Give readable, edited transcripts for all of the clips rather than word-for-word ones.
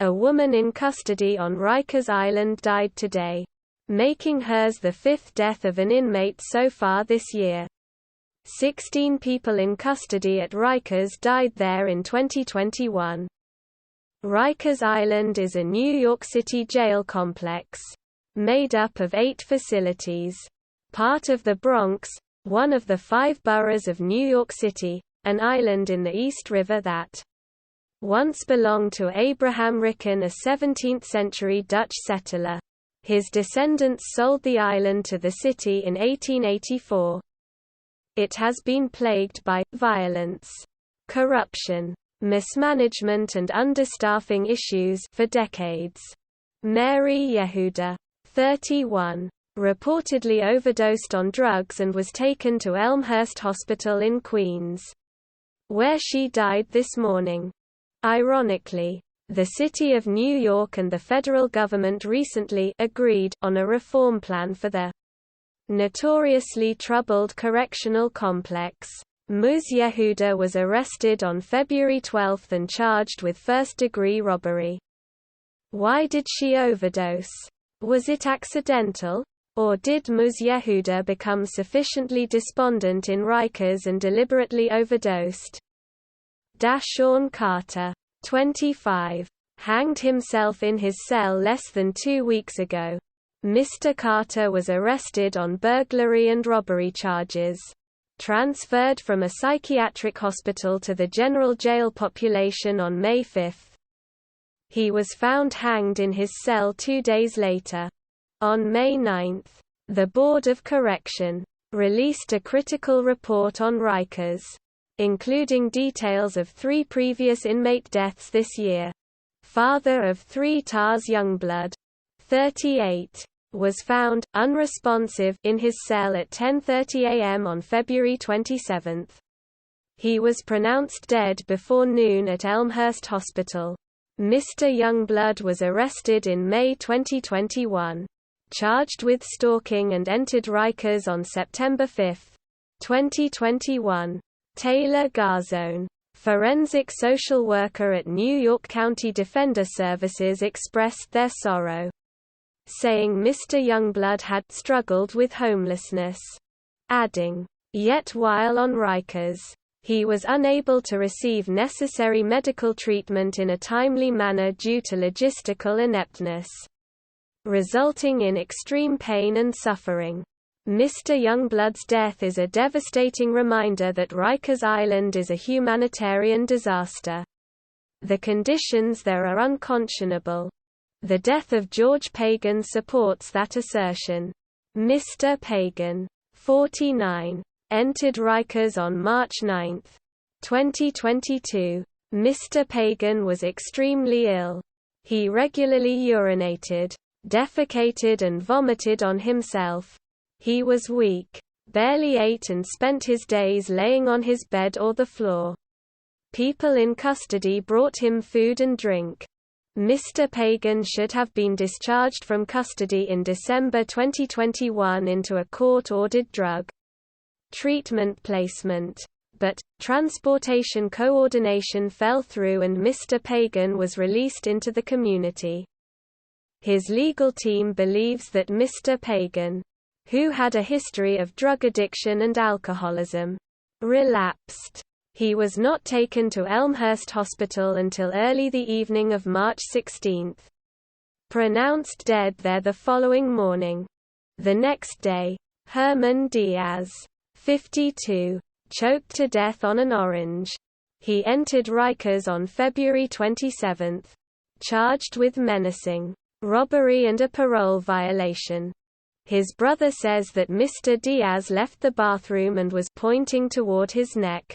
A woman in custody on Rikers Island died today, making hers the fifth death of an inmate so far this year. 16 people in custody at Rikers died there in 2021. Rikers Island is a New York City jail complex, made up of 8 facilities. Part of the Bronx, one of the 5 boroughs of New York City, an island in the East River that once belonged to Abraham Ricken, a 17th-century Dutch settler. His descendants sold the island to the city in 1884. It has been plagued by violence, corruption, mismanagement and understaffing issues for decades. Mary Yehuda, 31, reportedly overdosed on drugs and was taken to Elmhurst Hospital in Queens, where she died this morning. Ironically, the City of New York and the federal government recently agreed on a reform plan for the notoriously troubled correctional complex. Ms. Yehuda was arrested on February 12 and charged with first-degree robbery. Why did she overdose? Was it accidental? Or did Ms. Yehuda become sufficiently despondent in Rikers and deliberately overdosed? Dashawn Carter, 25, hanged himself in his cell less than 2 weeks ago. Mr. Carter was arrested on burglary and robbery charges, transferred from a psychiatric hospital to the general jail population on May 5. He was found hanged in his cell 2 days later. On May 9, the Board of Correction released a critical report on Rikers, including details of 3 previous inmate deaths this year. Father of 3 Tars Youngblood, 38, was found unresponsive in his cell at 10:30 a.m. on February 27. He was pronounced dead before noon at Elmhurst Hospital. Mr. Youngblood was arrested in May 2021, charged with stalking and entered Rikers on September 5, 2021. Taylor Garzone, forensic social worker at New York County Defender Services, expressed their sorrow, saying Mr. Youngblood had struggled with homelessness, adding, "Yet while on Rikers, he was unable to receive necessary medical treatment in a timely manner due to logistical ineptness, resulting in extreme pain and suffering." Mr. Youngblood's death is a devastating reminder that Rikers Island is a humanitarian disaster. The conditions there are unconscionable. The death of George Pagan supports that assertion. Mr. Pagan, 49, entered Rikers on March 9, 2022. Mr. Pagan was extremely ill. He regularly urinated, defecated and vomited on himself. He was weak, barely ate and spent his days laying on his bed or the floor. People in custody brought him food and drink. Mr. Pagan should have been discharged from custody in December 2021 into a court-ordered drug treatment placement. But transportation coordination fell through and Mr. Pagan was released into the community. His legal team believes that Mr. Pagan, who had a history of drug addiction and alcoholism, relapsed. He was not taken to Elmhurst Hospital until early the evening of March 16. Pronounced dead there the following morning. The next day, Herman Diaz, 52, choked to death on an orange. He entered Rikers on February 27, charged with menacing, robbery and a parole violation. His brother says that Mr. Diaz left the bathroom and was pointing toward his neck.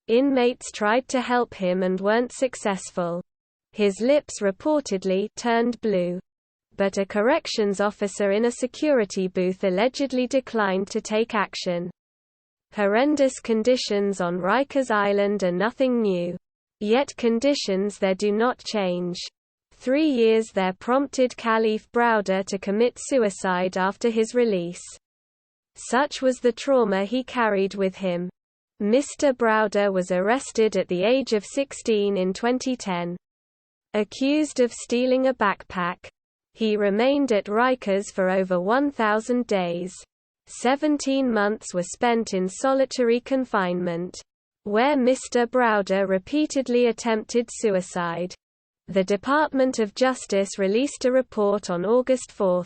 Inmates tried to help him and weren't successful. His lips reportedly turned blue. But a corrections officer in a security booth allegedly declined to take action. Horrendous conditions on Rikers Island are nothing new. Yet conditions there do not change. 3 years there prompted Khalif Browder to commit suicide after his release. Such was the trauma he carried with him. Mr. Browder was arrested at the age of 16 in 2010. Accused of stealing a backpack. He remained at Rikers for over 1,000 days. 17 months were spent in solitary confinement, where Mr. Browder repeatedly attempted suicide. The Department of Justice released a report on August 4,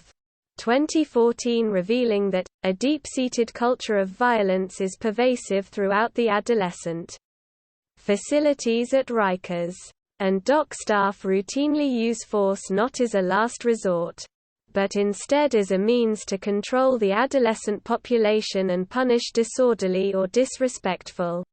2014 revealing that, a deep-seated culture of violence is pervasive throughout the adolescent facilities at Rikers, and dock staff routinely use force not as a last resort, but instead as a means to control the adolescent population and punish disorderly or disrespectful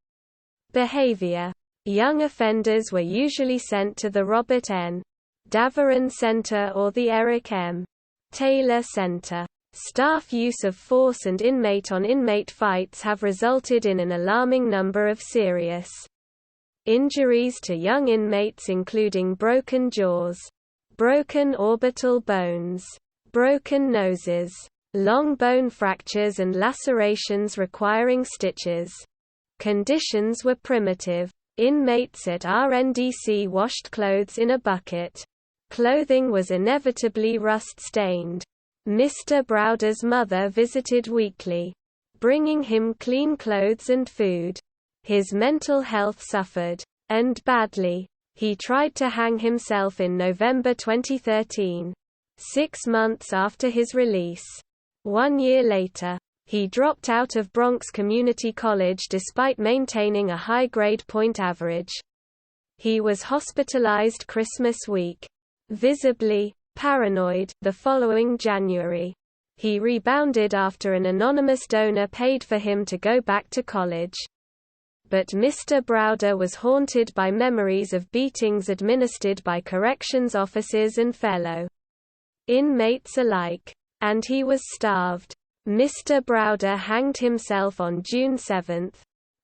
behavior. Young offenders were usually sent to the Robert N. Daveron Center or the Eric M. Taylor Center. Staff use of force and inmate-on-inmate fights have resulted in an alarming number of serious injuries to young inmates, including broken jaws, broken orbital bones, broken noses, long bone fractures and lacerations requiring stitches. Conditions were primitive. Inmates at RNDC washed clothes in a bucket. Clothing was inevitably rust-stained. Mr. Browder's mother visited weekly, bringing him clean clothes and food. His mental health suffered, and badly. He tried to hang himself in November 2013, 6 months after his release. 1 year later, he dropped out of Bronx Community College despite maintaining a high grade point average. He was hospitalized Christmas week, visibly paranoid, the following January. He rebounded after an anonymous donor paid for him to go back to college. But Mr. Browder was haunted by memories of beatings administered by corrections officers and fellow inmates alike. And he was starved. Mr. Browder hanged himself on June 7,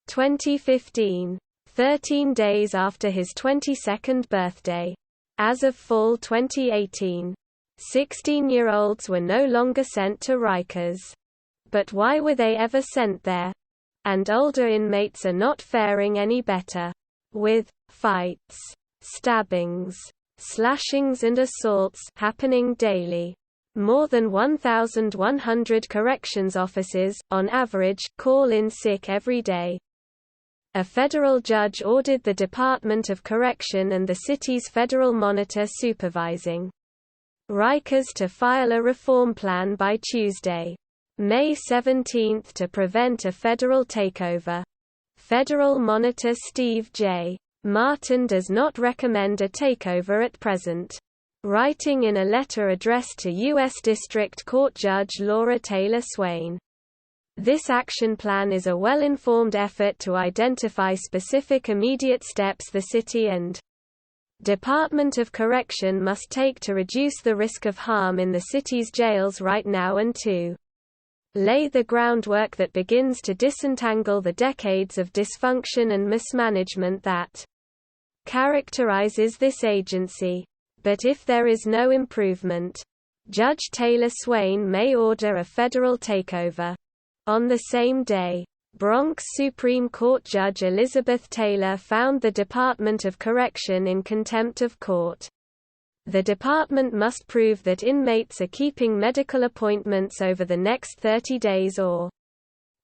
2015, 13 days after his 22nd birthday. As of fall 2018, 16-year-olds were no longer sent to Rikers. But why were they ever sent there? And older inmates are not faring any better. With fights, stabbings, slashings and assaults happening daily. More than 1,100 corrections officers, on average, call in sick every day. A federal judge ordered the Department of Correction and the city's federal monitor supervising Rikers to file a reform plan by Tuesday, May 17 to prevent a federal takeover. Federal monitor Steve J. Martin does not recommend a takeover at present. Writing in a letter addressed to U.S. District Court Judge Laura Taylor Swain, this action plan is a well-informed effort to identify specific immediate steps the city and Department of Correction must take to reduce the risk of harm in the city's jails right now and to lay the groundwork that begins to disentangle the decades of dysfunction and mismanagement that characterizes this agency. But if there is no improvement, Judge Taylor Swain may order a federal takeover. On the same day, Bronx Supreme Court Judge Elizabeth Taylor found the Department of Correction in contempt of court. The department must prove that inmates are keeping medical appointments over the next 30 days or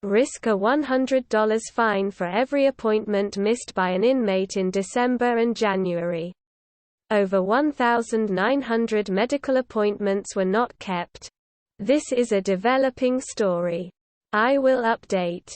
risk a $100 fine for every appointment missed by an inmate in December and January. Over 1,900 medical appointments were not kept. This is a developing story. I will update